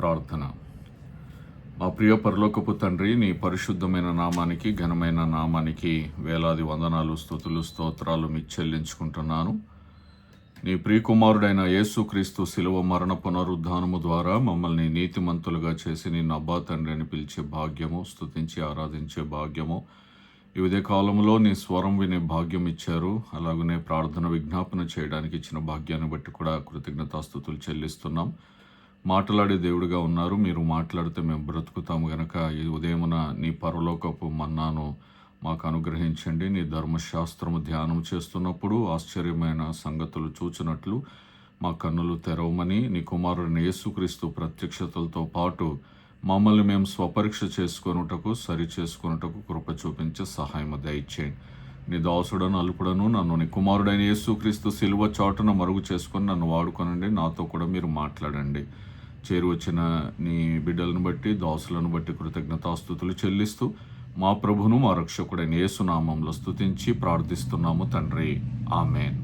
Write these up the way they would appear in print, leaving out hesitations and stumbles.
ప్రార్థన. మా ప్రియ పరలోకపు తండ్రి, నీ పరిశుద్ధమైన నామానికి, ఘనమైన నామానికి వేలాది వందనాలు, స్తుతులు, స్తోత్రాలు మీకు చెల్లించుకుంటున్నాను. నీ ప్రియకుమారుడైన యేసుక్రీస్తు శిలువ మరణ పునరుద్ధానము ద్వారా మమ్మల్ని నీతిమంతులుగా చేసి నిన్ను అబ్బా తండ్రి అని పిలిచే భాగ్యము, స్తుతించి ఆరాధించే భాగ్యము, ఈ ఉదయ కాలంలో నీ స్వరం వినే భాగ్యం ఇచ్చారు. అలాగనే ప్రార్థన విజ్ఞాపన చేయడానికి ఇచ్చిన భాగ్యాన్ని బట్టి కూడా కృతజ్ఞతాస్తుతులు చెల్లిస్తున్నాం. మాట్లాడే దేవుడిగా ఉన్నారు. మీరు మాట్లాడితే మేము బ్రతుకుతాము గనక ఈ ఉదయమున నీ పరలోకపు మన్నాను మాకు అనుగ్రహించండి. నీ ధర్మశాస్త్రము ధ్యానం చేస్తున్నప్పుడు ఆశ్చర్యమైన సంగతులు చూచినట్లు మా కన్నులు తెరవమని, నీ కుమారుడిని యేసుక్రీస్తు ప్రత్యక్షతలతో పాటు మమ్మల్ని మేము స్వపరీక్ష చేసుకొనుటకు, సరి చేసుకొనుటకు కృప చూపించే సహాయం దయచేయండి. నీ దాసుడను అల్పుడను నన్ను నీ కుమారుడైన యేసుక్రీస్తు సిలువ చాటున మరుగు చేసుకొని నన్ను వాడుకొనండి. నాతో కూడా మీరు మాట్లాడండి. చేరువచ్చిన నీ బిడ్డలను బట్టి, దాసులను బట్టి కృతజ్ఞతాస్తుతులు చెల్లిస్తూ మా ప్రభును మా రక్షకుడైన యేసు నామంలో స్తుతించి ప్రార్థిస్తున్నాము తండ్రి, ఆమేన్.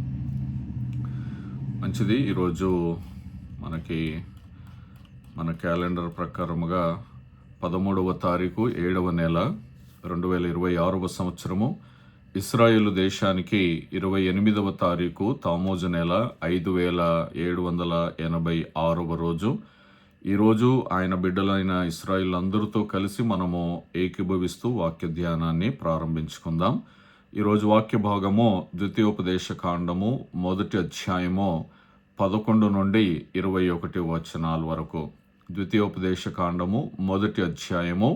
మంచిది. ఈరోజు మనకి మన క్యాలెండర్ ప్రకారముగా 13వ తారీఖు 7వ నెల 2026వ సంవత్సరము, ఇస్రాయేలు దేశానికి 28వ తారీఖు తామోజు నెల 5786వ రోజు. ఈరోజు ఆయన బిడ్డలైన ఇశ్రాయేలు అందరితో కలిసి మనము ఏకీభవిస్తూ వాక్య ధ్యానాన్ని ప్రారంభించుకుందాం. ఈరోజు వాక్య భాగము ద్వితీయోపదేశ కాండము 1వ అధ్యాయము 11 నుండి 21 వచనాల వరకు. ద్వితీయోపదేశ కాండము 1వ అధ్యాయము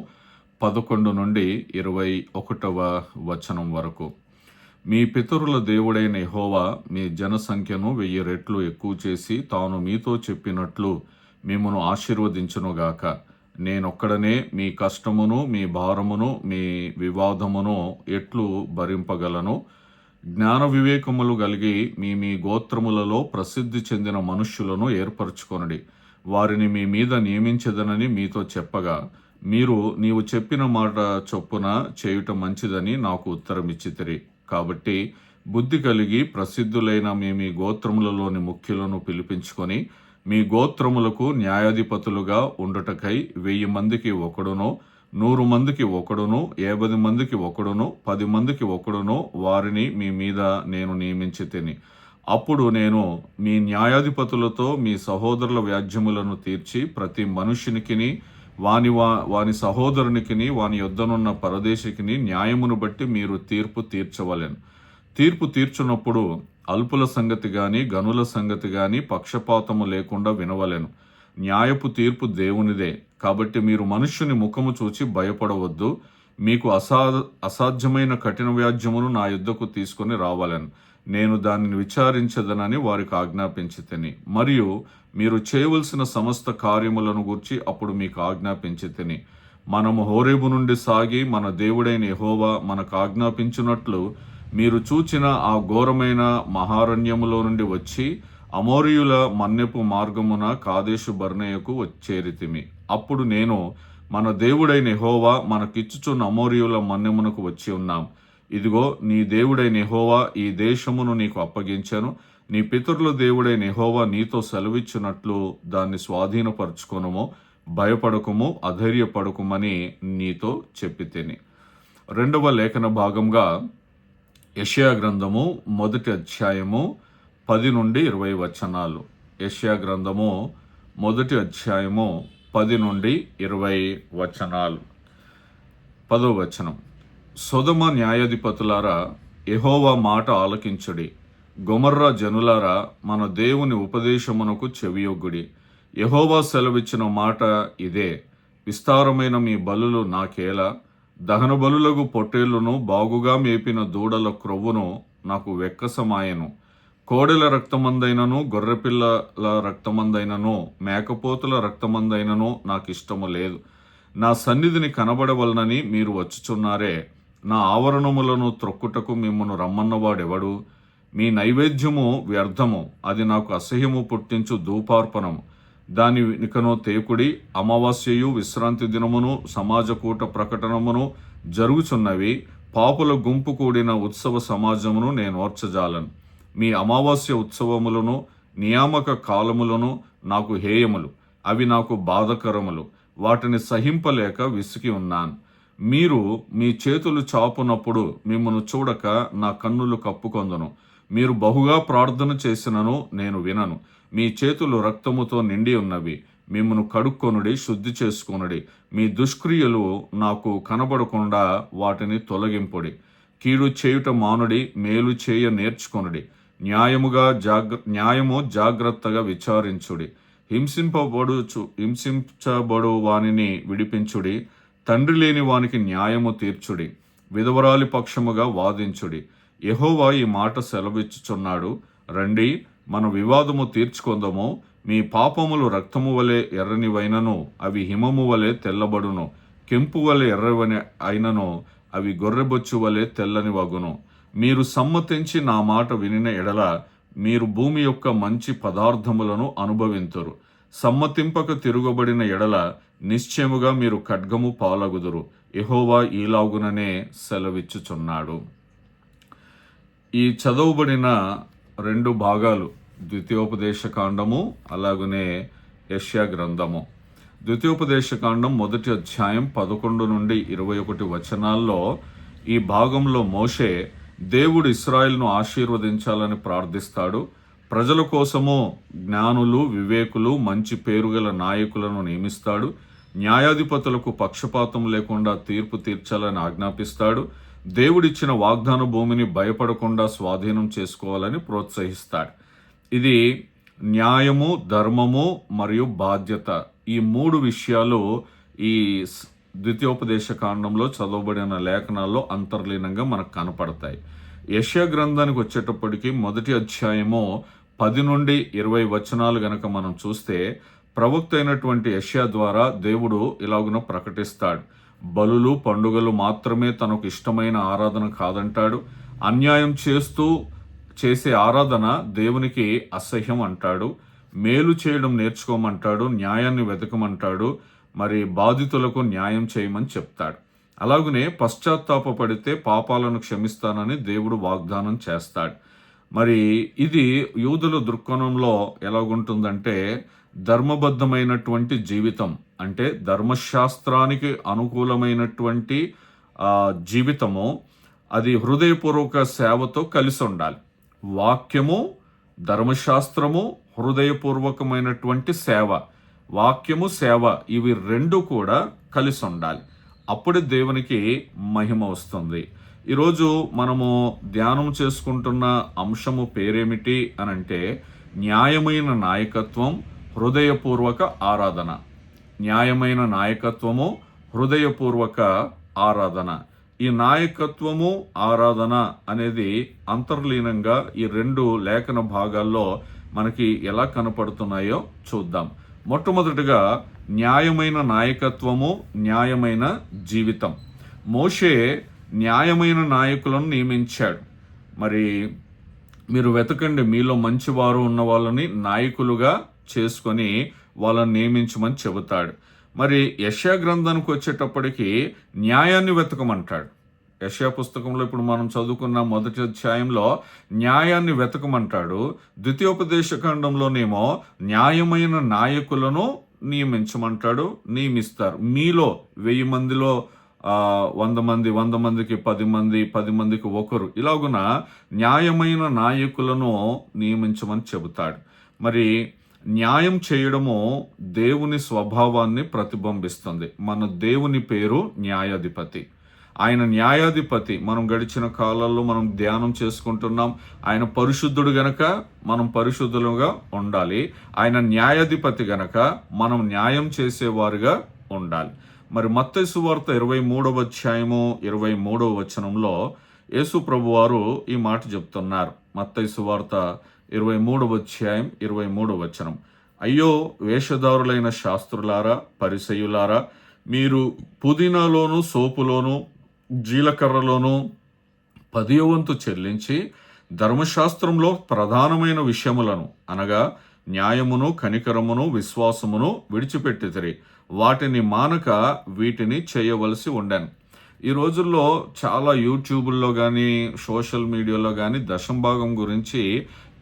11 నుండి 21వ వచనం వరకు. మీ పితరుల దేవుడైన యెహోవా మీ జనసంఖ్యను 1000 రెట్లు ఎక్కువ చేసి తాను మీతో చెప్పినట్లు మిమ్మును ఆశీర్వదించునుగాక. నేనొక్కడనే మీ కష్టమును, మీ భారమును, మీ వివాదమును ఎట్లు భరింపగలను? జ్ఞాన వివేకములు కలిగి మీ మీ గోత్రములలో ప్రసిద్ధి చెందిన మనుష్యులను ఏర్పరచుకొనుడి. వారిని మీ మీద నియమించదనని మీతో చెప్పగా మీరు నీవు చెప్పిన మాట చొప్పున చేయుట మంచిదని నాకు ఉత్తరమిచ్చితిరి. కాబట్టి బుద్ధి కలిగి ప్రసిద్ధులైన మీ గోత్రములలోని ముఖ్యులను పిలిపించుకొని మీ గోత్రములకు న్యాయాధిపతులుగా ఉండుటకై 1000 మందికి ఒకడునో, 100 మందికి ఒకడునో, 50 మందికి ఒకడునో, 10 మందికి ఒకడునో వారిని మీ మీద నేను నియమించి తిని. అప్పుడు నేను మీ న్యాయాధిపతులతో మీ సహోదరుల వ్యాజ్యములను తీర్చి ప్రతి మనుష్యునికిని వాని సహోదరునికిని వాని యొద్దనున్న పరదేశికిని న్యాయమును బట్టి మీరు తీర్పు తీర్చవలెను. తీర్పు తీర్చున్నప్పుడు అల్పుల సంగతి గాని గనుల సంగతి గాని పక్షపాతము లేకుండా వినవలెను. న్యాయపు తీర్పు దేవునిదే. కాబట్టి మీరు మనుష్యుని ముఖము చూచి భయపడవద్దు. మీకు అసాధ్యమైన కఠిన వ్యాజ్యమును నా యుద్ధకు తీసుకొని రావాలను. నేను దానిని విచారించదనని వారికి ఆజ్ఞాపించితిని. మరియు మీరు చేయవలసిన సమస్త కార్యములను గూర్చి అప్పుడు మీకు ఆజ్ఞాపించితిని. మనము హోరేబు నుండి సాగి మన దేవుడైన యెహోవా మనకు ఆజ్ఞాపించినట్లు మీరు చూచిన ఆ ఘోరమైన మహారణ్యములో నుండి వచ్చి అమోరీయుల మన్నెపు మార్గమున కాదేషు బర్నేయకు చేరితిమి. అప్పుడు నేను మన దేవుడైన యెహోవా మనకిచ్చుచున్న అమోరీయుల మన్నెమునకు వచ్చి ఉన్నాం. ఇదిగో నీ దేవుడైన యెహోవా ఈ దేశమును నీకు అప్పగించాను. నీ పితరుల దేవుడైన యెహోవా నీతో సెలవిచ్చినట్లు దాన్ని స్వాధీనపరచుకొనుము. భయపడకుము, అధైర్యపడకుమని నీతో చెప్పితిని. 2వ లేఖన భాగంగా యెషయా గ్రంథము 1వ అధ్యాయము 10 నుండి 20 వచనాలు. యెషయా గ్రంథము 1వ అధ్యాయము 10 నుండి 20 వచనాలు. 10వ వచనం. సొదొమ న్యాయాధిపతులారా, యెహోవా మాట ఆలకించుడి. గొమొర్రా జనులారా, మన దేవుని ఉపదేశమునకు చెవియొగ్గుడి. యెహోవా సెలవిచ్చిన మాట ఇదే. విస్తారమైన మీ బలులు నాకేలా? దహన బలులకు పొట్టేళ్లను, బాగుగా మేపిన దూడల క్రొవ్వును నాకు వెక్కసమాయెను. కోడెల రక్తమందైనను, గొర్రెపిల్లల రక్తమందైనను, మేకపోతుల రక్తమందైనను నాకిష్టము లేదు. నా సన్నిధిని కనబడవలనని మీరు వచ్చుచున్నారే. నా ఆవరణములను త్రొక్కుటకు మిమ్మును రమ్మన్నవాడెవడు? మీ నైవేద్యము వ్యర్థము, అది నాకు అసహ్యము పుట్టించు ధూపార్పణము. దాని నికనో తేకుడి. అమావాస్యయు విశ్రాంతి దినమును సమాజకూట ప్రకటనమును జరుగుచున్నవి. పాపుల గుంపు కూడిన ఉత్సవ సమాజమును నేను ఓర్చజాలను. మీ అమావాస్య ఉత్సవములను నియామక కాలములను నాకు హేయములు. అవి నాకు బాధకరములు. వాటిని సహింపలేక విసిగి ఉన్నాను. మీరు మీ చేతులు చాపునప్పుడు మిమ్మను చూడక నా కన్నులు కప్పుకొందును. మీరు బహుగా ప్రార్థన చేసినను నేను వినను. మీ చేతులు రక్తముతో నిండి ఉన్నవి. మిమ్మను కడుక్కొనుడి, శుద్ధి చేసుకొనుడి. మీ దుష్క్రియలు నాకు కనబడకుండా వాటిని తొలగింపుడి. కీడు చేయుట మానుడి, మేలు చేయ నేర్చుకొనుడి. న్యాయము జాగ్రత్తగా విచారించుడి. హింసించబడు వానిని విడిపించుడి. తండ్రి లేని వానికి న్యాయము తీర్చుడి. విధవరాలి పక్షముగా వాదించుడి. యెహోవా ఈ మాట సెలవిచ్చుచున్నాడు, రండి, మన వివాదము తీర్చుకొందము. మీ పాపములు రక్తము వలె ఎర్రనివైనను అవి హిమము వలె తెల్లబడును. కెంపు వలె ఎర్రవని అయినను అవి గొర్రెబొచ్చు వలె తెల్లని వగును. మీరు సమ్మతించి నా మాట వినిన ఎడల మీరు భూమి యొక్క మంచి పదార్థములను అనుభవింతురు. సమ్మతింపక తిరుగబడిన ఎడల నిశ్చయముగా మీరు ఖడ్గము పాలగుదురు. యెహోవా ఈలాగుననే సెలవిచ్చుచున్నాడు. ఈ చదవబడిన 2 భాగాలు ద్వితీయోపదేశకాండము, అలాగనే యెషయా గ్రంథము. ద్వితీయోపదేశకాండం 1వ అధ్యాయం 11 నుండి 21 వచనాల్లో ఈ భాగంలో మోషే దేవుడు ఇశ్రాయేలును ఆశీర్వదించాలని ప్రార్థిస్తాడు. ప్రజల కోసము జ్ఞానులు, వివేకులు, మంచి పేరుగల నాయకులను నియమిస్తాడు. న్యాయాధిపతులకు పక్షపాతం లేకుండా తీర్పు తీర్చాలని ఆజ్ఞాపిస్తాడు. దేవుడిచ్చిన వాగ్దాన భూమిని భయపడకుండా స్వాధీనం చేసుకోవాలని ప్రోత్సహిస్తాడు. ఇది న్యాయము, ధర్మము మరియు బాధ్యత, ఈ 3 విషయాలు ఈ ద్వితీయోపదేశ కాండంలో చదవబడిన లేఖనాల్లో అంతర్లీనంగా మనకు కనపడతాయి. యెషయా గ్రంథానికి వచ్చేటప్పటికి 1వ అధ్యాయము 10 నుండి 20 వచనాలు గనక మనం చూస్తే, ప్రవక్త అయినటువంటి యెషయా ద్వారా దేవుడు ఇలాగున ప్రకటిస్తాడు. బలులు, పండుగలు మాత్రమే తనకు ఇష్టమైన ఆరాధన కాదంటాడు. అన్యాయం చేసే ఆరాధన దేవునికి అసహ్యం అంటాడు. మేలు చేయడం నేర్చుకోమంటాడు. న్యాయాన్ని వెతకమంటాడు. మరి బాధితులకు న్యాయం చేయమని చెప్తాడు. అలాగనే పశ్చాత్తాపపడితే పాపాలను క్షమిస్తానని దేవుడు వాగ్దానం చేస్తాడు. మరి ఇది యూదుల దృక్కోణంలో ఎలాగుంటుందంటే, ధర్మబద్ధమైనటువంటి జీవితం అంటే ధర్మశాస్త్రానికి అనుకూలమైనటువంటి జీవితము, అది హృదయపూర్వక సేవతో కలిసి ఉండాలి. వాక్యము, ధర్మశాస్త్రము, హృదయపూర్వకమైనటువంటి సేవ, వాక్యము, సేవ, ఇవి 2 కూడా కలిసి ఉండాలి. అప్పుడే దేవునికి మహిమ వస్తుంది. ఈరోజు మనము ధ్యానం చేసుకుంటున్న అంశము పేరేమిటి అనంటే, న్యాయమైన నాయకత్వం, హృదయపూర్వక ఆరాధన. న్యాయమైన నాయకత్వము, హృదయపూర్వక ఆరాధన. ఈ నాయకత్వము, ఆరాధన అనేది అంతర్లీనంగా ఈ 2 లేఖన భాగాల్లో మనకి ఎలా కనపడుతున్నాయో చూద్దాం. మొట్టమొదటిగా న్యాయమైన నాయకత్వము, న్యాయమైన జీవితం. మోషే న్యాయమైన నాయకులను నియమించాడు. మరి మీరు వెతకండి, మీలో మంచివారు ఉన్న వాళ్ళని నాయకులుగా చేసుకొని వాళ్ళని నియమించమని చెబుతాడు. మరి యెషయా గ్రంథానికి వచ్చేటప్పటికి న్యాయాన్ని వెతకమంటాడు. యెషయా పుస్తకంలో ఇప్పుడు మనం చదువుకున్న 1వ అధ్యాయంలో న్యాయాన్ని వెతకమంటాడు. ద్వితీయోపదేశకాండంలోనేమో న్యాయమైన నాయకులను నియమించమంటాడు, నియమిస్తారు. మీలో 1000 మందిలో 100 మంది, 100 మందికి 10 మంది, 10 మందికి ఒకరు, ఇలాగున న్యాయమైన నాయకులను నియమించమని చెబుతాడు. మరి న్యాయం చేయడము దేవుని స్వభావాన్ని ప్రతిబింబిస్తుంది. మన దేవుని పేరు న్యాయాధిపతి. ఆయన న్యాయాధిపతి. మనం గడిచిన కాలాల్లో మనం ధ్యానం చేసుకుంటున్నాం. ఆయన పరిశుద్ధుడు గనక మనం పరిశుద్ధులుగా ఉండాలి. ఆయన న్యాయాధిపతి గనక మనం న్యాయం చేసేవారుగా ఉండాలి. మరి మత్తయి సువార్త 23వ అధ్యాయము 23వ వచనంలో యేసు ప్రభువారు ఈ మాట చెప్తున్నారు. మత్తయి సువార్త 23వ అధ్యాయం 23వ వచనం. అయ్యో వేషధారులైన శాస్త్రులారా, పరిసయ్యులారా, మీరు పుదీనాలోను, సోపులోను, జీలకర్రలోను 10వ వంతు చెల్లించి ధర్మశాస్త్రంలో ప్రధానమైన విషయములను అనగా న్యాయమును, కనికరమును, విశ్వాసమును విడిచిపెట్టితిరి. వాటిని మానక వీటిని చేయవలసి ఉండాను. ఈ రోజుల్లో చాలా యూట్యూబుల్లో కానీ సోషల్ మీడియాలో కానీ దశంభాగం గురించి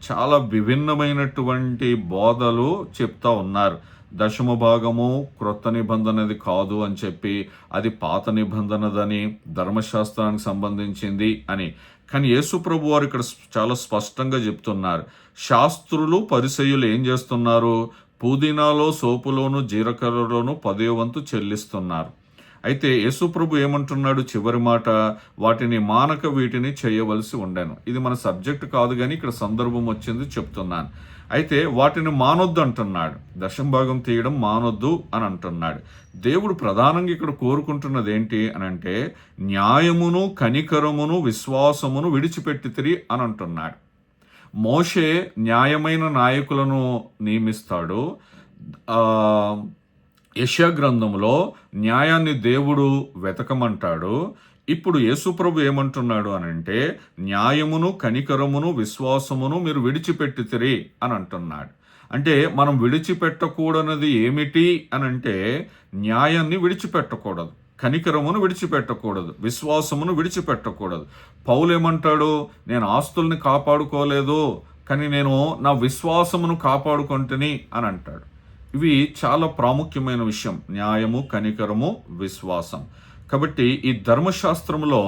చాలా విభిన్నమైనటువంటి బోధలు చెప్తా ఉన్నారు. దశమ భాగము క్రొత్త నిబంధనది కాదు అని చెప్పి, అది పాత నిబంధనదని, ధర్మశాస్త్రానికి సంబంధించింది అని. కానీ యేసు ప్రభు వారు ఇక్కడ చాలా స్పష్టంగా చెప్తున్నారు. శాస్త్రులు పరిసయ్యులు ఏం చేస్తున్నారు? పుదీనాలో, సోపులోను, జీలకర్రలోను 10వ వంతు చెల్లిస్తున్నారు. అయితే యేసుప్రభు ఏమంటున్నాడు చివరి మాట? వాటిని మానక వీటిని చేయవలసి ఉండెను. ఇది మన సబ్జెక్ట్ కాదు, కానీ ఇక్కడ సందర్భం వచ్చింది చెప్తున్నాను. అయితే వాటిని మానొద్దు అంటున్నాడు. దశంభాగం తీయడం మానొద్దు అని అంటున్నాడు. దేవుడు ప్రధానంగా ఇక్కడ కోరుకుంటున్నది ఏంటి అని అంటే, న్యాయమును, కనికరమును, విశ్వాసమును విడిచిపెట్టితిరి అని అంటున్నాడు. మోషే న్యాయమైన నాయకులను నియమిస్తాడు. యెషయా గ్రంథంలో న్యాయాన్ని దేవుడు వెతకమంటాడు. ఇప్పుడు యేసుప్రభు ఏమంటున్నాడు అనంటే, న్యాయమును, కనికరమును, విశ్వాసమును మీరు విడిచిపెట్టితిరి అని అంటున్నాడు. అంటే మనం విడిచిపెట్టకూడనిది ఏమిటి అనంటే, న్యాయాన్ని విడిచిపెట్టకూడదు, కనికరమును విడిచిపెట్టకూడదు, విశ్వాసమును విడిచిపెట్టకూడదు. పౌలు ఏమంటాడు? నేను ఆస్తుల్ని కాపాడుకోలేదు, కానీ నేను నా విశ్వాసమును కాపాడుకుంటుని అని అంటాడు. ఇవి చాలా ప్రాముఖ్యమైన విషయం, న్యాయము, కనికరము, విశ్వాసం. కాబట్టి ఈ ధర్మశాస్త్రంలో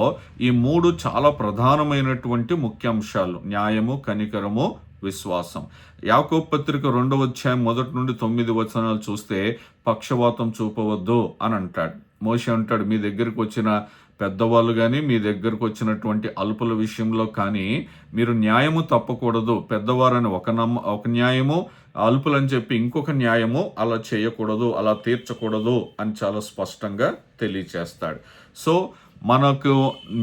ఈ 3 చాలా ప్రధానమైనటువంటి ముఖ్య అంశాలు: న్యాయము, కనికరము, విశ్వాసం. యాకోబు పత్రిక 2వ అధ్యాయం 1 నుండి 9 వచనాలు చూస్తే, పక్షవాతం చూపవద్దు అని అంటాడు. మోషే అంటాడు, మీ దగ్గరికి వచ్చిన పెద్దవాళ్ళు కానీ, మీ దగ్గరకు వచ్చినటువంటి అల్పుల విషయంలో కానీ మీరు న్యాయము తప్పకూడదు. పెద్దవారని ఒక న్యాయము, అల్పులని చెప్పి ఇంకొక న్యాయము అలా చేయకూడదు, అలా తీర్చకూడదు అని చాలా స్పష్టంగా తెలియచేస్తాడు. సో మనకు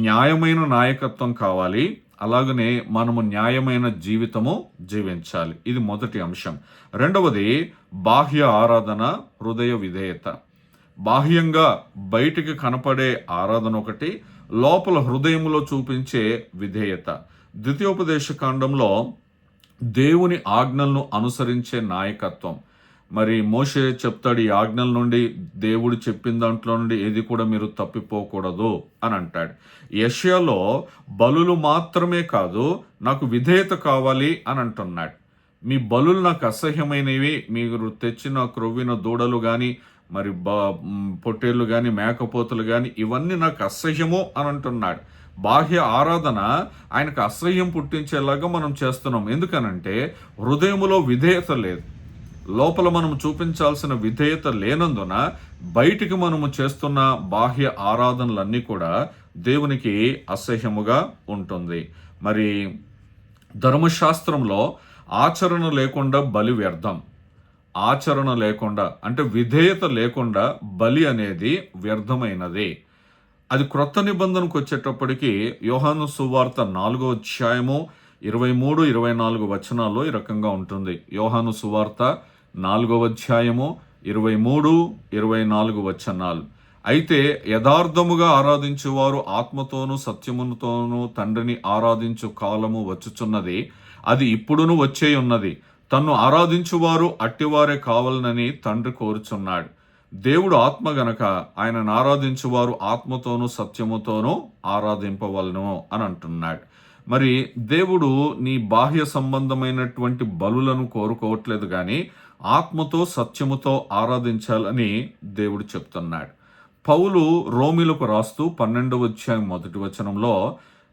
న్యాయమైన నాయకత్వం కావాలి, అలాగనే మనము న్యాయమైన జీవితము జీవించాలి. ఇది మొదటి అంశం. రెండవది బాహ్య ఆరాధన, హృదయ విధేయత. బాహ్యంగా బయటికి కనపడే ఆరాధన ఒకటి, లోపల హృదయంలో చూపించే విధేయత. ద్వితీయోపదేశ కాండంలో దేవుని ఆజ్ఞలను అనుసరించే నాయకత్వం. మరి మోషే చెప్తాడు, ఈ ఆజ్ఞల నుండి, దేవుడు చెప్పిన దాంట్లో నుండి ఏది కూడా మీరు తప్పిపోకూడదు అని అంటాడు. యెషయాలో బలులు మాత్రమే కాదు, నాకు విధేయత కావాలి అని అంటున్నాడు. మీ బలులు నాకు అసహ్యమైనవి, మీరు తెచ్చిన క్రొవ్విన దూడలు కానీ, మరి పొట్టేళ్ళు కానీ, మేకపోతులు కానీ, ఇవన్నీ నాకు అసహ్యము అని అంటున్నాడు. బాహ్య ఆరాధన ఆయనకు అసహ్యం పుట్టించేలాగా మనం చేస్తున్నాం. ఎందుకనంటే హృదయములో విధేయత లేదు, లోపల మనం చూపించాల్సిన విధేయత లేనందున బయటికి మనము చేస్తున్న బాహ్య ఆరాధనలన్నీ కూడా దేవునికి అసహ్యముగా ఉంటుంది. మరి ధర్మశాస్త్రంలో ఆచరణ లేకుండా బలి వ్యర్థం. ఆచరణ లేకుండా అంటే విధేయత లేకుండా బలి అనేది వ్యర్థమైనది. అది క్రొత్త నిబంధనకు వచ్చేటప్పటికి యోహాను సువార్త 4వ అధ్యాయము 23, 24 వచనాల్లో ఈ రకంగా ఉంటుంది. యోహాను సువార్త 4వ అధ్యాయము 23, 24 వచనాలు. అయితే యథార్థముగా ఆరాధించువారు ఆత్మతోనూ సత్యముతోనూ తండ్రిని ఆరాధించు కాలము వచ్చుచున్నది, అది ఇప్పుడును వచ్చే ఉన్నది. తన్ను ఆరాధించువారు అట్టివారే కావాలనని తండ్రి కోరుచున్నాడు. దేవుడు ఆత్మ గనక ఆయనను ఆరాధించువారు ఆత్మతోనూ సత్యముతోనూ ఆరాధింపవలను అని అంటున్నాడు. మరి దేవుడు నీ బాహ్య సంబంధమైనటువంటి బలులను కోరుకోవట్లేదు, కానీ ఆత్మతో సత్యముతో ఆరాధించాలని దేవుడు చెప్తున్నాడు. పౌలు రోమీలకు రాస్తూ 12వ అధ్యాయం 1వ వచనంలో,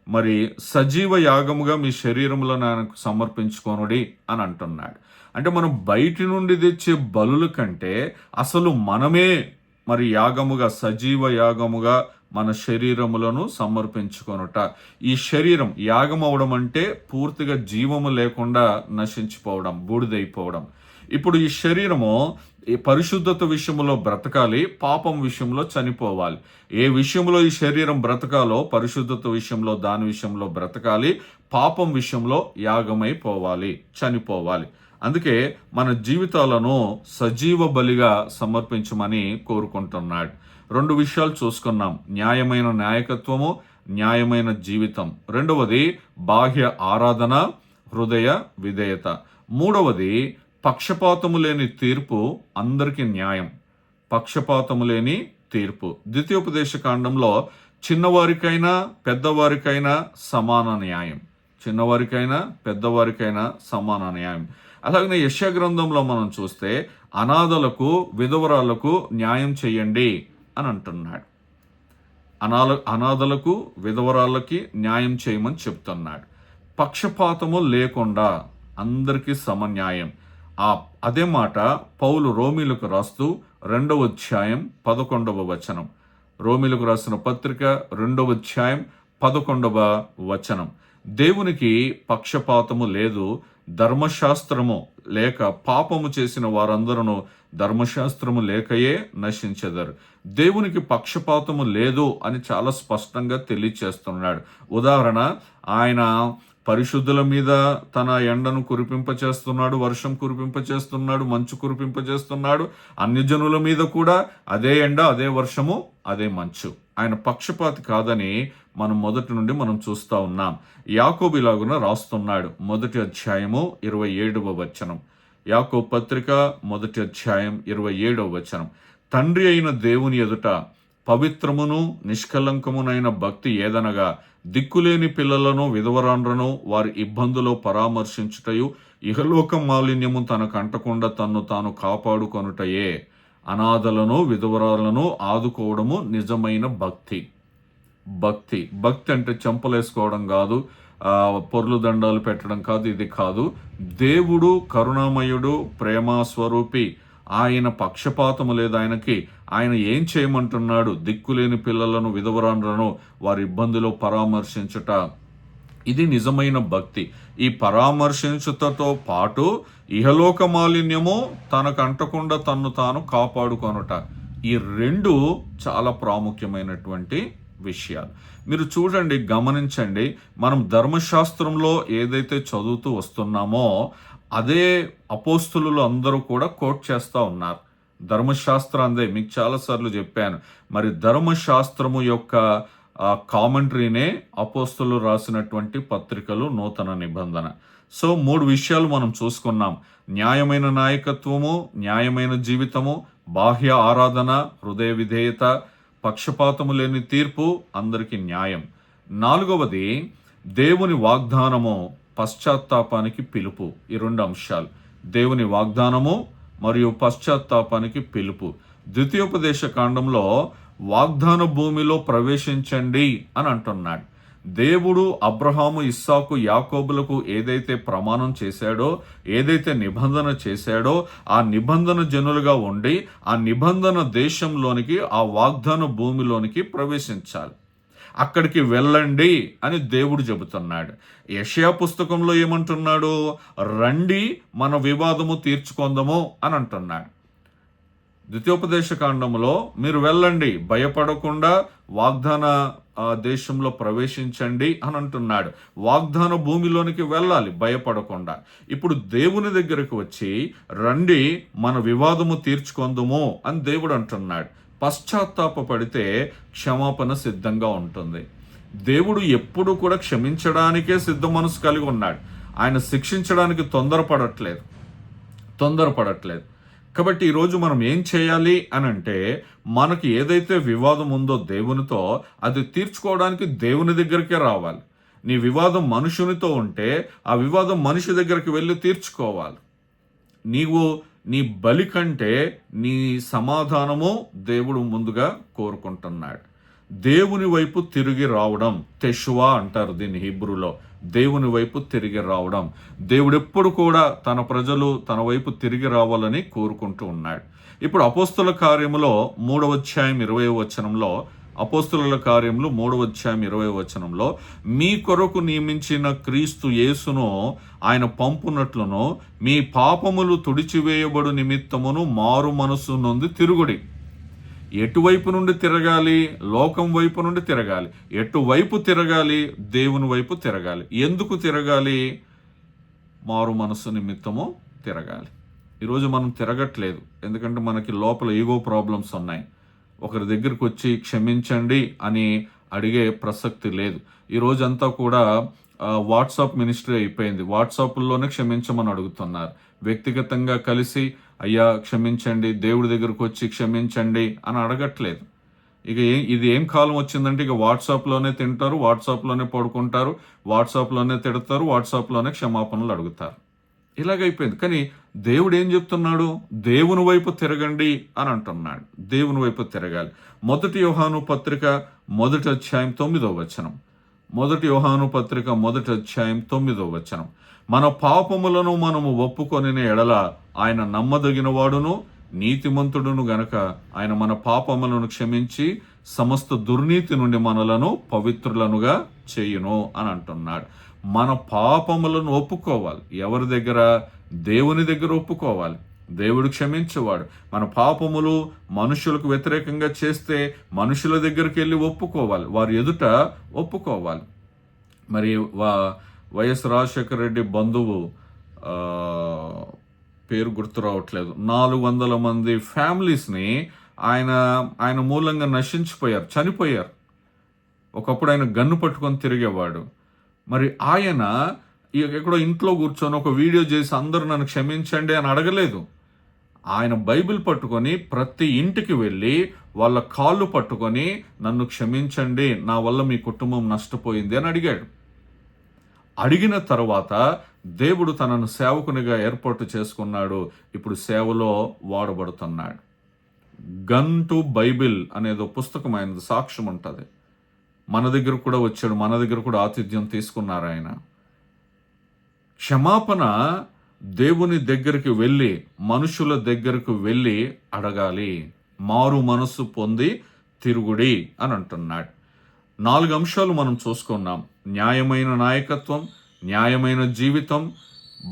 మరి సజీవ యాగముగా మీ శరీరములను ఆయనకు సమర్పించుకొనుడి అని అంటున్నాడు. అంటే మనం బయటి నుండి తెచ్చే బలుల కంటే అసలు మనమే మరి యాగముగా, సజీవ యాగముగా మన శరీరములను సమర్పించుకొనుట. ఈ శరీరం యాగం అవడం అంటే పూర్తిగా జీవము లేకుండా నశించిపోవడం, బూడిదైపోవడం. ఇప్పుడు ఈ శరీరము ఈ పరిశుద్ధత విషయంలో బ్రతకాలి, పాపం విషయంలో చనిపోవాలి. ఏ విషయంలో ఈ శరీరం బ్రతకాలో పరిశుద్ధత విషయంలో, దాని విషయంలో బ్రతకాలి, పాపం విషయంలో యాగమైపోవాలి, చనిపోవాలి. అందుకే మన జీవితాలను సజీవ బలిగా సమర్పించమని కోరుకుంటున్నాడు. 2 విషయాలు చూసుకున్నాం: న్యాయమైన నాయకత్వము, న్యాయమైన జీవితం. రెండవది బాహ్య ఆరాధన, హృదయ విధేయత. మూడవది పక్షపాతము లేని తీర్పు, అందరికీ న్యాయం. పక్షపాతము లేని తీర్పు. ద్వితీయోపదేశ కాండంలో చిన్నవారికైనా పెద్దవారికైనా సమాన న్యాయం. చిన్నవారికైనా పెద్దవారికైనా సమాన న్యాయం. అలాగనే యెషయా గ్రంథంలో మనం చూస్తే అనాథలకు విధవరాలకు న్యాయం చేయండి అని అంటున్నాడు. అనాథలకు విధవరాలకి న్యాయం చేయమని చెప్తున్నాడు. పక్షపాతము లేకుండా అందరికీ సమన్యాయం. అదే మాట పౌలు రోమీలకు రాస్తూ 2వ అధ్యాయం 11వ వచనం. రోమీలకు రాసిన పత్రిక 2వ అధ్యాయం 11వ వచనం. దేవునికి పక్షపాతము లేదు. ధర్మశాస్త్రము లేక పాపము చేసిన వారందరూ ధర్మశాస్త్రము లేకయే నశించెదరు. దేవునికి పక్షపాతము లేదు అని చాలా స్పష్టంగా తెలియచేస్తున్నాడు. ఉదాహరణ, ఆయన పరిశుద్ధుల మీద తన ఎండను కురిపింపచేస్తున్నాడు, వర్షం కురిపింపచేస్తున్నాడు, మంచు కురిపింపచేస్తున్నాడు. అన్యజనుల మీద కూడా అదే ఎండ, అదే వర్షము, అదే మంచు. ఆయన పక్షపాతి కాదని మనం మొదటి నుండి మనం చూస్తూ ఉన్నాం. యాకోబు ఇలాగున రాస్తున్నాడు, 1వ అధ్యాయము 27వ వచనం. యాకోబు పత్రిక 1వ అధ్యాయం 27వ వచనం. తండ్రి అయిన దేవుని ఎదుట పవిత్రమును నిష్కలంకమునైన భక్తి ఏదనగా దిక్కులేని పిల్లలను విధవరాండ్రను వారి ఇబ్బందులో పరామర్శించుటయు ఇహలోక మాలిన్యము తనకు అంటకుండా తన్ను తాను కాపాడుకొనుటయే. అనాథలను విధవరాలను ఆదుకోవడము నిజమైన భక్తి. భక్తి అంటే చెంపలేసుకోవడం కాదు, పొర్లు దండాలు పెట్టడం కాదు, ఇది కాదు. దేవుడు కరుణామయుడు, ప్రేమాస్వరూపి. ఆయన పక్షపాతము లేదు ఆయనకి. ఆయన ఏం చేయమంటున్నాడు? దిక్కులేని పిల్లలను విధవరాండ్రను వారి ఇబ్బందిలో పరామర్శించుట. ఇది నిజమైన భక్తి. ఈ పరామర్శించుటతో పాటు ఇహలోక మాలిన్యము తనకు అంటకుండా తన్ను తాను కాపాడుకొనుట. ఈ రెండు చాలా ప్రాముఖ్యమైనటువంటి విషయాలు. మీరు చూడండి, గమనించండి. మనం ధర్మశాస్త్రంలో ఏదైతే చదువుతూ వస్తున్నామో అదే అపోస్తులు అందరూ కూడా కోట్ చేస్తూ ఉన్నారు. ధర్మశాస్త్రాందే మీకు చాలాసార్లు చెప్పాను. మరి ధర్మశాస్త్రము యొక్క కామెంటరీనే అపోస్తులు రాసినటువంటి పత్రికలు, నూతన నిబంధన. సో 3 విషయాలు మనం చూసుకున్నాం. న్యాయమైన నాయకత్వము, న్యాయమైన జీవితము, బాహ్య ఆరాధన, హృదయ విధేయత, పక్షపాతము లేని తీర్పు, అందరికీ న్యాయం. 4వది దేవుని వాగ్దానము, పశ్చాత్తాపానికి పిలుపు. ఈ 2 అంశాలు, దేవుని వాగ్దానము మరియు పశ్చాత్తాపానికి పిలుపు. ద్వితీయోపదేశ కాండంలో వాగ్దాన భూమిలో ప్రవేశించండి అని అంటున్నాడు. దేవుడు అబ్రహాము, ఇస్సాకు, యాకోబులకు ఏదైతే ప్రమాణం చేశాడో, ఏదైతే నిబంధన చేశాడో, ఆ నిబంధన జనులుగా ఉండి ఆ నిబంధన దేశంలోనికి, ఆ వాగ్దాన భూమిలోనికి ప్రవేశించాలి. అక్కడికి వెళ్ళండి అని దేవుడు చెబుతున్నాడు. యెషయా పుస్తకంలో ఏమంటున్నాడు? రండి మన వివాదము తీర్చుకొందము అని అంటున్నాడు. ద్వితీయోపదేశ కాండంలో మీరు వెళ్ళండి, భయపడకుండా వాగ్దాన దేశంలో ప్రవేశించండి అని అంటున్నాడు. వాగ్దాన భూమిలోనికి వెళ్ళాలి భయపడకుండా. ఇప్పుడు దేవుని దగ్గరకు వచ్చి రండి మన వివాదము తీర్చుకొందుము అని దేవుడు అంటున్నాడు. పశ్చాత్తాపడితే క్షమాపణ సిద్ధంగా ఉంటుంది. దేవుడు ఎప్పుడు కూడా క్షమించడానికే సిద్ధ మనసు కలిగి ఉన్నాడు. ఆయన శిక్షించడానికి తొందరపడట్లేదు. కాబట్టి ఈరోజు మనం ఏం చేయాలి అని అంటే, మనకి ఏదైతే వివాదం ఉందో దేవునితో, అది తీర్చుకోవడానికి దేవుని దగ్గరికే రావాలి. నీ వివాదం మనుషునితో ఉంటే ఆ వివాదం మనిషి దగ్గరికి వెళ్ళి తీర్చుకోవాలి. నీవు నీ బలి కంటే నీ సమాధానము దేవుడు ముందుగా కోరుకుంటున్నాడు. దేవుని వైపు తిరిగి రావడం, తెషువా అంటారు దీన్ని హీబ్రూలో. దేవుని వైపు తిరిగి రావడం. దేవుడు ఎప్పుడు కూడా తన ప్రజలు తన వైపు తిరిగి రావాలని కోరుకుంటూ ఉన్నాడు. ఇప్పుడు అపోస్తుల కార్యములో 3వ అధ్యాయం 20వ వచనంలో, అపోస్తుల కార్యములు 3వ అధ్యాయం 20వ వచనంలో, మీ కొరకు నియమించిన క్రీస్తు యేసును ఆయన పంపునట్లును మీ పాపములు తుడిచివేయబడు నిమిత్తమును మారు మనస్సు నొంది తిరుగుడి. ఎటువైపు నుండి తిరగాలి? లోకం వైపు నుండి తిరగాలి. ఎటువైపు తిరగాలి? దేవుని వైపు తిరగాలి. ఎందుకు తిరగాలి? మారు మనస్సు నిమిత్తము తిరగాలి. ఈరోజు మనం తిరగట్లేదు, ఎందుకంటే మనకి లోపల ఈగో ప్రాబ్లమ్స్ ఉన్నాయి. ఒకరి దగ్గరికి వచ్చి క్షమించండి అని అడిగే ప్రసక్తి లేదు. ఈరోజంతా కూడా వాట్సాప్ మినిస్ట్రీ అయిపోయింది. వాట్సాప్లోనే క్షమించమని అడుగుతున్నారు. వ్యక్తిగతంగా కలిసి అయ్యా క్షమించండి, దేవుడి దగ్గరకు వచ్చి క్షమించండి అని అడగట్లేదు. ఇక ఇది ఏం కాలం వచ్చిందంటే, ఇక వాట్సాప్లోనే తింటారు, వాట్సాప్లోనే పడుకుంటారు, వాట్సాప్లోనే తిడతారు, వాట్సాప్లోనే క్షమాపణలు అడుగుతారు. ఇలాగైపోయింది. కానీ దేవుడు ఏం చెప్తున్నాడు? దేవుని వైపు తిరగండి అని అంటున్నాడు. దేవుని వైపు తిరగాలి. 1 యోహాను పత్రిక 1వ అధ్యాయం 9వ వచనం. 1 యోహాను పత్రిక 1వ అధ్యాయం 9వ వచనం. మన పాపములను మనము ఒప్పుకొనిన ఎడల ఆయన నమ్మదగిన వాడును నీతిమంతుడును గనక ఆయన మన పాపములను క్షమించి సమస్త దుర్నీతి నుండి మనలను పవిత్రులనుగా చేయును అని అంటున్నాడు. మన పాపములను ఒప్పుకోవాలి. ఎవరి దగ్గర? దేవుని దగ్గర ఒప్పుకోవాలి. దేవుడు క్షమించేవాడు. మన పాపములు మనుషులకు వ్యతిరేకంగా చేస్తే మనుషుల దగ్గరికి వెళ్ళి ఒప్పుకోవాలి, వారి ఎదుట ఒప్పుకోవాలి. మరి వైఎస్ రాజశేఖర రెడ్డి బంధువు పేరు గుర్తు రావట్లేదు, 400 మంది ఫ్యామిలీస్ని ఆయన మూలంగా నశించిపోయారు, చనిపోయారు. ఒకప్పుడు ఆయన గన్ను పట్టుకొని తిరిగేవాడు. మరి ఆయన ఎక్కడో ఇంట్లో కూర్చొని ఒక వీడియో చేసి అందరూ నన్ను క్షమించండి అని అడగలేదు. ఆయన బైబిల్ పట్టుకొని ప్రతి ఇంటికి వెళ్ళి వాళ్ళ కాళ్ళు పట్టుకొని నన్ను క్షమించండి, నా వల్ల మీ కుటుంబం నష్టపోయింది అని అడిగాడు. అడిగిన తర్వాత దేవుడు తనను సేవకునిగా ఏర్పాటు చేసుకున్నాడు. ఇప్పుడు సేవలో వాడబడుతున్నాడు. గన్ టు బైబిల్ అనేది పుస్తకం, ఆయనది సాక్ష్యం ఉంటుంది. మన దగ్గర కూడా వచ్చాడు, మన దగ్గర కూడా ఆతిథ్యం తీసుకున్నారు ఆయన. క్షమాపణ దేవుని దగ్గరికి వెళ్ళి మనుషుల దగ్గరకు వెళ్ళి అడగాలి. మారు మనస్సు పొంది తిరుగుడి అని అంటున్నాడు. 4 అంశాలు మనం చూసుకున్నాం. న్యాయమైన నాయకత్వం, న్యాయమైన జీవితం,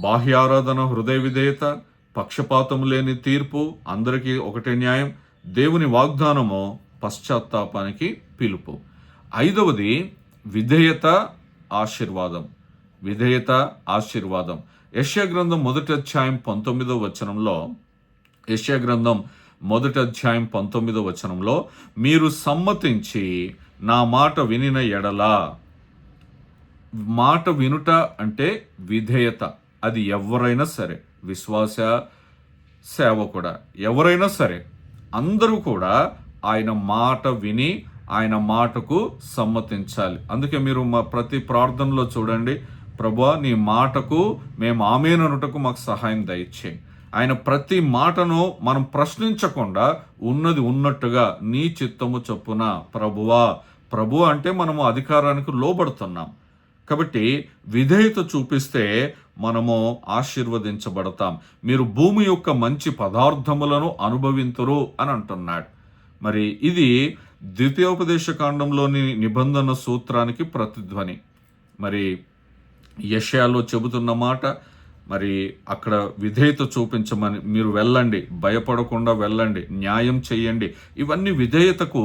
బాహ్యారాధన, హృదయ విధేయత, పక్షపాతం లేని తీర్పు, అందరికీ ఒకటే న్యాయం, దేవుని వాగ్దానము, పశ్చాత్తాపానికి పిలుపు. 5వది విధేయత, ఆశీర్వాదం. విధేయత, ఆశీర్వాదం. యెషయా గ్రంథం 1వ అధ్యాయం 19వ వచనంలో, యెషయా గ్రంథం 1వ అధ్యాయం 19వ వచనంలో, మీరు సమ్మతించి నా మాట వినిన ఎడల. మాట వినుట అంటే విధేయత. అది ఎవరైనా సరే, విశ్వాస, సేవకుడా, ఎవరైనా సరే, అందరూ కూడా ఆయన మాట విని ఆయన మాటకు సమ్మతించాలి. అందుకే మీరు మా ప్రతి ప్రార్థనలో చూడండి, ప్రభువా నీ మాటకు మేము ఆమేననుటకు మాకు సహాయం దయచేయి. ఆయన ప్రతి మాటను మనం ప్రశ్నించకుండా ఉన్నది ఉన్నట్టుగా నీ చిత్తము చొప్పున ప్రభువా. ప్రభు అంటే మనము అధికారానికి లోబడుతున్నాం. కాబట్టి విధేయత చూపిస్తే మనము ఆశీర్వదించబడతాం. మీరు భూమి యొక్క మంచి పదార్థములను అనుభవింతురు అని అంటున్నాడు. మరి ఇది ద్వితీయోపదేశ కాండంలోని నిబంధన సూత్రానికి ప్రతిధ్వని. మరి యెషయాలో చెబుతున్న మాట, మరి అక్కడ విధేయత చూపించమని, మీరు వెళ్ళండి, భయపడకుండా వెళ్ళండి, న్యాయం చేయండి, ఇవన్నీ విధేయతకు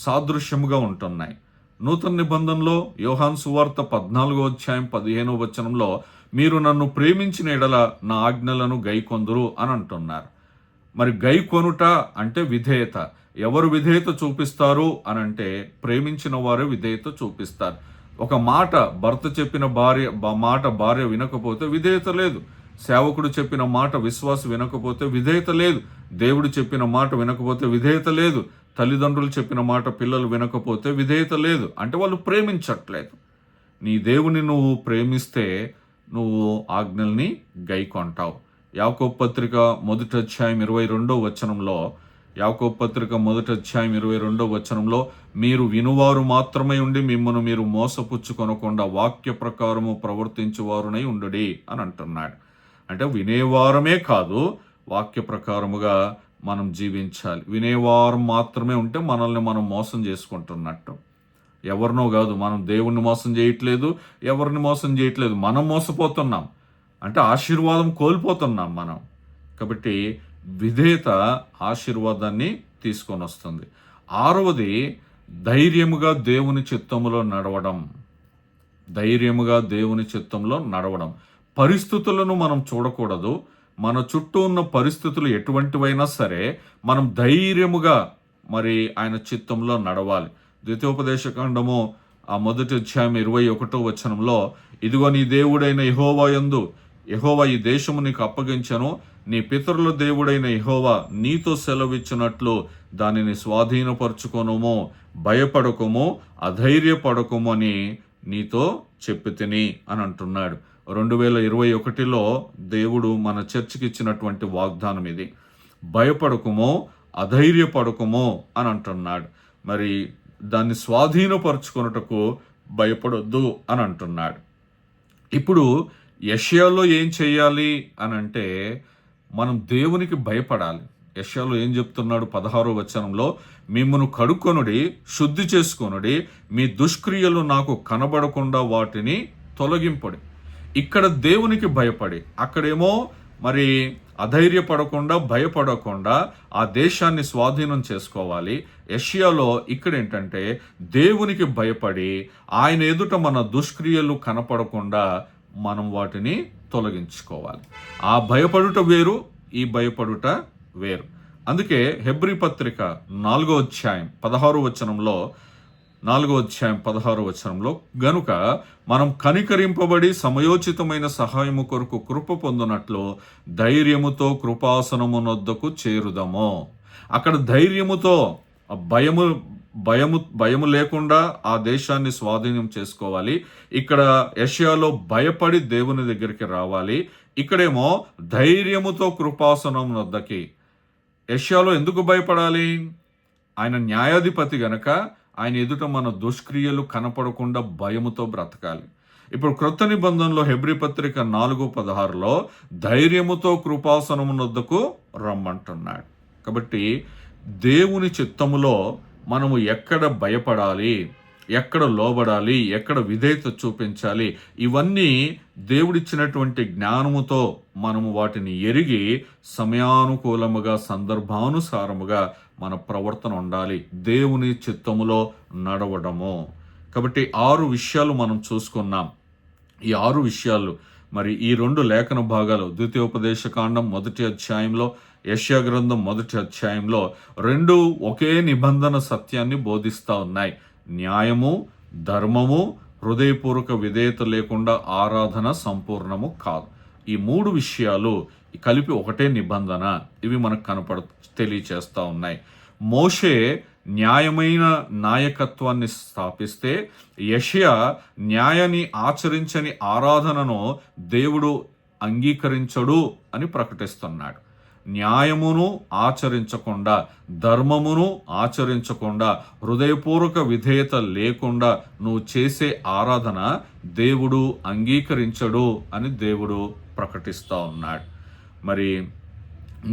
సాదృశ్యముగా ఉంటున్నాయి. నూతన నిబంధనలో యోహాను సువార్త 14వ అధ్యాయం 15వ వచనంలో, మీరు నన్ను ప్రేమించిన ఎడల నా ఆజ్ఞలను గైకొందురు అని అంటున్నారు. మరి గైకొనుట అంటే విధేయత. ఎవరు విధేయత చూపిస్తారు అని అంటే ప్రేమించిన వారే విధేయత చూపిస్తారు. ఒక మాట భర్త చెప్పిన మాట భార్య వినకపోతే విధేయత లేదు. సేవకుడు చెప్పిన మాట విశ్వాస వినకపోతే విధేయత లేదు. దేవుడు చెప్పిన మాట వినకపోతే విధేయత లేదు. తల్లిదండ్రులు చెప్పిన మాట పిల్లలు వినకపోతే విధేయత లేదు. అంటే వాళ్ళు ప్రేమించట్లేదు. నీ దేవుని నువ్వు ప్రేమిస్తే నువ్వు ఆజ్ఞల్ని గైకొంటావు. యాకోబు పత్రిక 1వ అధ్యాయం 22వ వచనంలో, యాకోబు పత్రిక 1వ అధ్యాయం 22వ వచనంలో, మీరు వినువారు మాత్రమే ఉండి మిమ్మల్ని మీరు మోసపుచ్చుకొనకుండా వాక్య ప్రకారము ప్రవర్తించువారునై ఉండుడి అని అంటున్నాడు. అంటే వినేవారమే కాదు, వాక్య ప్రకారముగా మనం జీవించాలి. వినేవారం మాత్రమే ఉంటే మనల్ని మనం మోసం చేసుకుంటున్నట్టు. ఎవరినో కాదు, మనం దేవుణ్ణి మోసం చేయట్లేదు, ఎవరిని మోసం చేయట్లేదు, మనం మోసపోతున్నాం. అంటే ఆశీర్వాదం కోల్పోతున్నాం మనం. కాబట్టి విధేయత ఆశీర్వాదాన్ని తీసుకొని వస్తుంది. 6వది ధైర్యముగా దేవుని చిత్తములో నడవడం. ధైర్యముగా దేవుని చిత్తంలో నడవడం. పరిస్థితులను మనం చూడకూడదు. మన చుట్టూ ఉన్న పరిస్థితులు ఎటువంటివైనా సరే మనం ధైర్యముగా మరి ఆయన చిత్తంలో నడవాలి. ద్వితీయోపదేశకాండము 1వ అధ్యాయం 21వ వచనంలో, ఇదిగో నీ దేవుడైన యెహోవా యందు, యెహోవా ఈ దేశము నీకు అప్పగించెను, నీ పితరుల దేవుడైన యెహోవా నీతో సెలవిచ్చినట్లు దానిని స్వాధీనపరచుకొనుము, భయపడకుము, అధైర్యపడకుము అని నీతో చెప్పి తిని అని అంటున్నాడు. 2021లో దేవుడు మన చర్చికి ఇచ్చినటువంటి వాగ్దానం ఇది. భయపడకుమో, అధైర్యపడకుమో అని అంటున్నాడు. మరి దాన్ని స్వాధీనపరుచుకొనుటకు భయపడొద్దు అని అంటున్నాడు. ఇప్పుడు యెషయాలో ఏం చేయాలి అని అంటే, మనం దేవునికి భయపడాలి. యెషయాలో ఏం చెప్తున్నాడు? 16వ వచనంలో, మిమ్మును కడుక్కొనుడి, శుద్ధి చేసుకొనుడి, మీ దుష్క్రియలు నాకు కనబడకుండా వాటిని తొలగింపుడి. ఇక్కడ దేవునికి భయపడి, అక్కడేమో మరి అధైర్యపడకుండా, భయపడకుండా ఆ దేశాన్ని స్వాధీనం చేసుకోవాలి. యెషయాలో ఇక్కడ ఏంటంటే, దేవునికి భయపడి ఆయన ఎదుట మన దుష్క్రియలు కనపడకుండా మనం వాటిని తొలగించుకోవాలి. ఆ భయపడుట వేరు, ఈ భయపడుట వేరు. అందుకే హెబ్రీ పత్రిక 4వ అధ్యాయం 16వ వచనంలో, 4వ అధ్యాయం 16వ వచనంలో, గనుక మనం కనికరింపబడి సమయోచితమైన సహాయము కొరకు కృప పొందునట్లు ధైర్యముతో కృపాసనమునొద్దకు చేరుదము. అక్కడ ధైర్యముతో, భయము లేకుండా ఆ దేశాన్ని స్వాధీనం చేసుకోవాలి. ఇక్కడ యెషయాలో భయపడి దేవుని దగ్గరికి రావాలి. ఇక్కడేమో ధైర్యముతో కృపాసనం వద్దకి. యెషయాలో ఎందుకు భయపడాలి? ఆయన న్యాయాధిపతి గనక ఆయన ఎదుట మన దుష్క్రియలు కనపడకుండా భయముతో బ్రతకాలి. ఇప్పుడు క్రొత్త నిబంధనలో హెబ్రీ పత్రిక 4:16లో ధైర్యముతో కృపాసనమునొద్దకు రమ్మంటున్నాడు. కాబట్టి దేవుని చిత్తములో మనము ఎక్కడ భయపడాలి, ఎక్కడ లోబడాలి, ఎక్కడ విధేయత చూపించాలి, ఇవన్నీ దేవుడిచ్చినటువంటి జ్ఞానముతో మనము వాటిని ఎరిగి సమయానుకూలముగా, సందర్భానుసారముగా మన ప్రవర్తన ఉండాలి. దేవుని చిత్తములో నడవడము. కాబట్టి 6 విషయాలు మనం చూసుకున్నాం. ఈ 6 విషయాలు మరి ఈ 2 లేఖన భాగాలు, ద్వితీయోపదేశకాండం 1వ అధ్యాయంలో, యెషయా గ్రంథం 1వ అధ్యాయంలో 2 ఒకే నిబంధన సత్యాన్ని బోధిస్తూ ఉన్నాయి. న్యాయము, ధర్మము, హృదయపూర్వక విధేయత లేకుండా ఆరాధన సంపూర్ణము కాదు. ఈ 3 విషయాలు కలిపి ఒకటే నిబంధన. ఇవి మనకు తెలియచేస్తూ ఉన్నాయి. మోషే న్యాయమైన నాయకత్వాన్ని స్థాపిస్తే, యెషయా న్యాయాన్ని ఆచరించని ఆరాధనను దేవుడు అంగీకరించడు అని ప్రకటిస్తున్నాడు. న్యాయమును ఆచరించకుండా, ధర్మమును ఆచరించకుండా, హృదయపూర్వక విధేయత లేకుండా నువ్వు చేసే ఆరాధన దేవుడు అంగీకరించడు అని దేవుడు ప్రకటిస్తూ ఉన్నాడు. మరి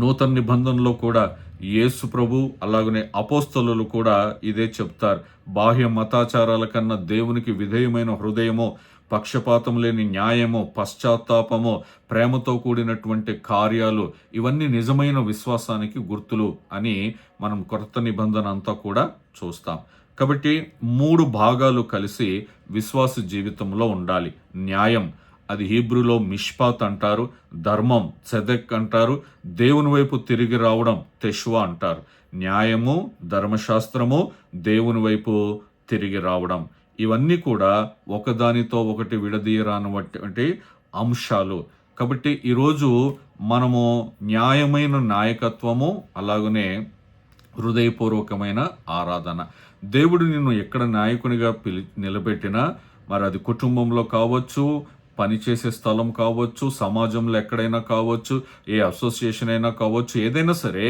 నూతన నిబంధనలో కూడా యేసు ప్రభు, అలాగనే అపోస్తలులు కూడా ఇదే చెప్తారు. బాహ్య మతాచారాల కన్నా దేవునికి విధేయమైన హృదయము, పక్షపాతం లేని న్యాయము, పశ్చాత్తాపము, ప్రేమతో కూడినటువంటి కార్యాలు, ఇవన్నీ నిజమైన విశ్వాసానికి గుర్తులు అని మనం కొత్త నిబంధన అంతా కూడా చూస్తాం. కాబట్టి 3 భాగాలు కలిసి విశ్వాస జీవితంలో ఉండాలి. న్యాయం, అది హీబ్రూలో మిష్పాత్ అంటారు. ధర్మం సెదెక్ అంటారు. దేవుని వైపు తిరిగి రావడం తెష్వా అంటారు. న్యాయము, ధర్మశాస్త్రము, దేవుని వైపు తిరిగి రావడం, ఇవన్నీ కూడా ఒకదానితో ఒకటి విడదీయరానటువంటి అంశాలు. కాబట్టి ఈరోజు మనము న్యాయమైన నాయకత్వము, అలాగనే హృదయపూర్వకమైన ఆరాధన. దేవుడు నిన్ను ఎక్కడ నాయకునిగా నిలబెట్టినా, మరి అది కుటుంబంలో కావచ్చు, పనిచేసే స్థలం కావచ్చు, సమాజంలో ఎక్కడైనా కావచ్చు, ఏ అసోసియేషన్ అయినా కావచ్చు, ఏదైనా సరే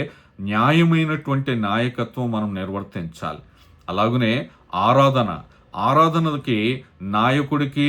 న్యాయమైనటువంటి నాయకత్వం మనం నిర్వర్తించాలి. అలాగనే ఆరాధనకి నాయకుడికి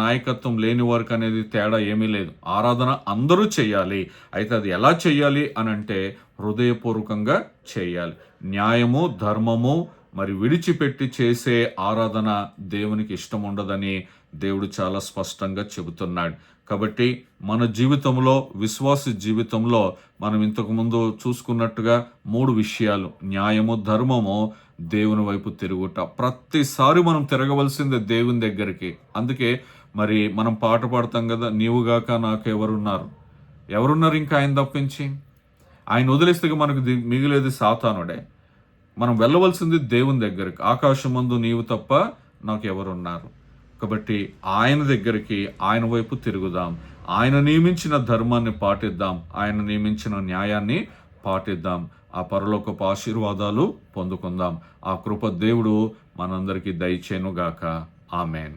నాయకత్వం లేని వారికి అనేది తేడా ఏమీ లేదు. ఆరాధన అందరూ చేయాలి. అయితే అది ఎలా చేయాలి అని అంటే హృదయపూర్వకంగా చేయాలి. న్యాయము, ధర్మము మరి విడిచిపెట్టి చేసే ఆరాధన దేవునికి ఇష్టం ఉండదని దేవుడు చాలా స్పష్టంగా చెబుతున్నాడు. కాబట్టి మన జీవితంలో, విశ్వాస జీవితంలో మనం ఇంతకుముందు చూసుకున్నట్టుగా 3 విషయాలు, న్యాయము, ధర్మము, దేవుని వైపు తిరుగుట. ప్రతిసారి మనం తిరగవలసిందే దేవుని దగ్గరికి. అందుకే మరి మనం పాట పాడతాం కదా, నీవుగాక నాకు ఎవరున్నారు ఇంకా ఆయన తప్పించి? ఆయన వదిలేస్తే మనకు మిగిలేది సాతానుడే. మనం వెళ్ళవలసింది దేవుని దగ్గరికి. ఆకాశమందు నీవు తప్ప నాకు ఎవరున్నారు? కాబట్టి ఆయన దగ్గరికి, ఆయన వైపు తిరుగుదాం. ఆయన నియమించిన ధర్మాన్ని పాటిద్దాం. ఆయన నియమించిన న్యాయాన్ని పాటిద్దాం. ఆ పరలోకపు ఆశీర్వాదాలు పొందుకుందాం. ఆ కృప దేవుడు మనందరికీ దయచేయునుగాక. ఆమేన్.